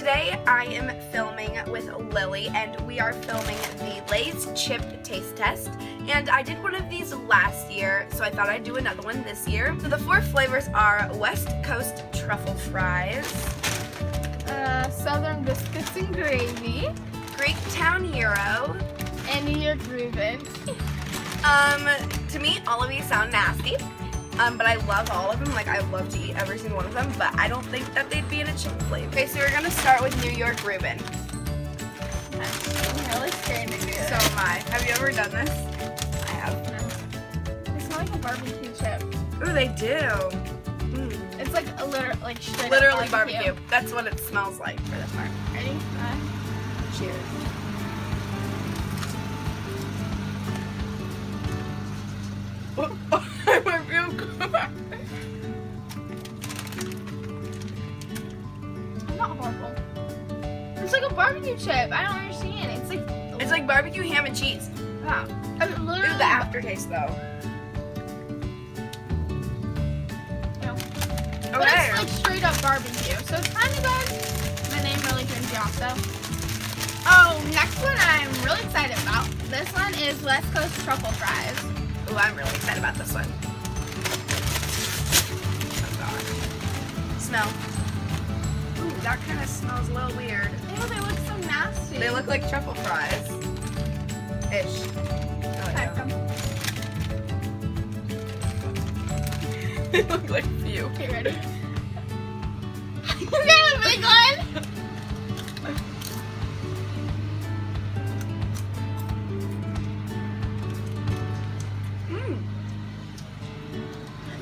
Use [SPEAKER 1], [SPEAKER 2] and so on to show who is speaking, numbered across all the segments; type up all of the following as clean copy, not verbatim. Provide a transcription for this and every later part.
[SPEAKER 1] today I am filming with Lily, and we are filming the Lay's Chip Taste Test. And I did one of these last year, so I thought I'd do another one this year. So the 4 flavors are West Coast Truffle Fries,
[SPEAKER 2] Southern Biscuits and Gravy,
[SPEAKER 1] Greek Town Hero,
[SPEAKER 2] and New York Reuben.
[SPEAKER 1] To me, all of these sound nasty. But I love all of them. Like, I love to eat every single one of them, but I don't think that they'd be in a chip flavor. Okay, so we're gonna start with New York Reuben.
[SPEAKER 2] I'm really scared to do it.
[SPEAKER 1] So am I. Have you ever done this? I have.
[SPEAKER 2] They smell like a barbecue chip.
[SPEAKER 1] Ooh, they do.
[SPEAKER 2] It's like a straight
[SPEAKER 1] Literally
[SPEAKER 2] up
[SPEAKER 1] barbecue. That's what it smells like for this part.
[SPEAKER 2] Ready?
[SPEAKER 1] Cheers. I went real good.
[SPEAKER 2] It's not horrible. It's like a barbecue chip. I don't understand.
[SPEAKER 1] It's like barbecue ham and cheese.
[SPEAKER 2] Wow.
[SPEAKER 1] Ooh, the aftertaste though.
[SPEAKER 2] But it's like straight up barbecue, so it's kind of good. My name really turns you off though. Oh, next one I'm really excited about. This one is West Coast Truffle Fries.
[SPEAKER 1] Ooh, I'm really excited about this one. Oh god. Smell. Ooh, that kind of smells a little weird.
[SPEAKER 2] Ew, they look so nasty.
[SPEAKER 1] They look like truffle fries. Ish. Oh, yeah. They look like few.
[SPEAKER 2] Okay, ready? You got a big one?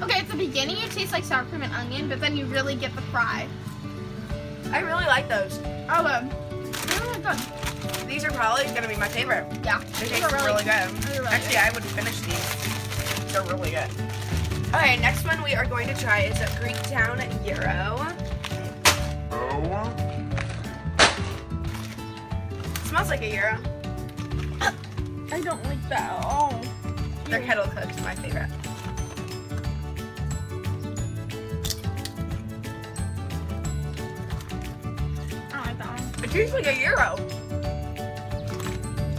[SPEAKER 2] Okay, at the beginning it tastes like sour cream and onion, but then you really get the fry.
[SPEAKER 1] I really like those.
[SPEAKER 2] Oh, they're really good.
[SPEAKER 1] These are probably going to be my favorite.
[SPEAKER 2] Yeah.
[SPEAKER 1] They taste really good. Actually, I would finish these. They're really good. Okay, next one we are going to try is a Greek Town Gyro. Smells like a gyro.
[SPEAKER 2] I don't like that at all.
[SPEAKER 1] Their kettle cooked, my favorite.
[SPEAKER 2] I don't like that one.
[SPEAKER 1] It tastes like a gyro.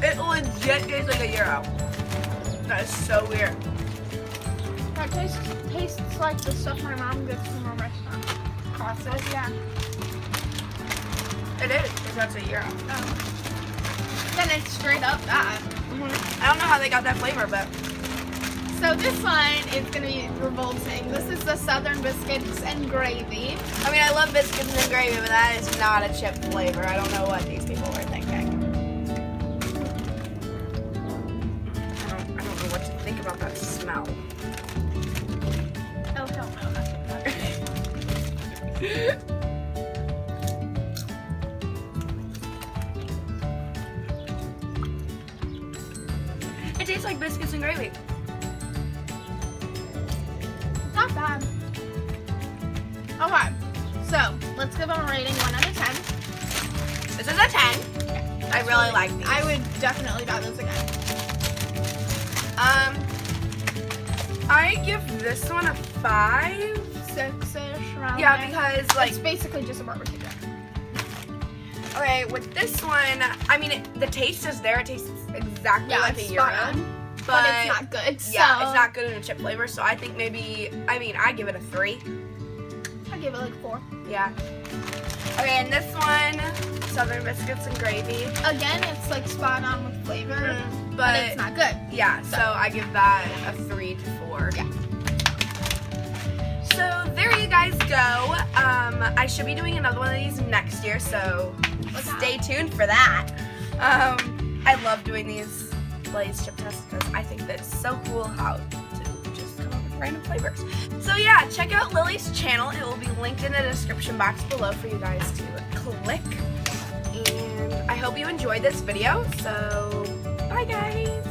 [SPEAKER 1] It legit tastes like a gyro. That is so weird.
[SPEAKER 2] That tastes like the stuff my mom gets from a restaurant. Process, yeah.
[SPEAKER 1] It is, because that's a gyro.
[SPEAKER 2] Then it's straight up that.
[SPEAKER 1] I don't know how they got that flavor, but...
[SPEAKER 2] So this one is going to be revolting. This is the Southern Biscuits and Gravy.
[SPEAKER 1] I mean, I love biscuits and gravy, but that is not a chip flavor. I don't know what these people were thinking. I don't know what to think about that smell.
[SPEAKER 2] Oh, hell no, that's what
[SPEAKER 1] It tastes like biscuits and gravy.
[SPEAKER 2] It's not bad. Okay, so let's give them a rating 1 out of 10.
[SPEAKER 1] This is a 10. I really like these.
[SPEAKER 2] I would definitely buy those again.
[SPEAKER 1] I give this one a 5.
[SPEAKER 2] 6-ish around
[SPEAKER 1] Yeah,
[SPEAKER 2] there.
[SPEAKER 1] because like
[SPEAKER 2] It's basically just a barbecue chip.
[SPEAKER 1] okay, with this one, I mean the taste is there. It tastes exactly like a gyro,
[SPEAKER 2] but it's not good.
[SPEAKER 1] Yeah,
[SPEAKER 2] so
[SPEAKER 1] it's not good in a chip flavor. So I think maybe I give it a 3.
[SPEAKER 2] I give it like 4.
[SPEAKER 1] Yeah. Okay, and this one, Southern Biscuits and Gravy.
[SPEAKER 2] Again, it's like spot on with flavor,
[SPEAKER 1] but
[SPEAKER 2] it's not good.
[SPEAKER 1] Yeah, so I give that a 3 to 4.
[SPEAKER 2] Yeah.
[SPEAKER 1] So there you guys go. I should be doing another one of these next year, so stay tuned for that. I love doing these Lay's chip tests because I think that's so cool how to just come up with random flavors. So yeah, check out Lily's channel. It will be linked in the description box below for you guys to click. And I hope you enjoyed this video. So bye guys.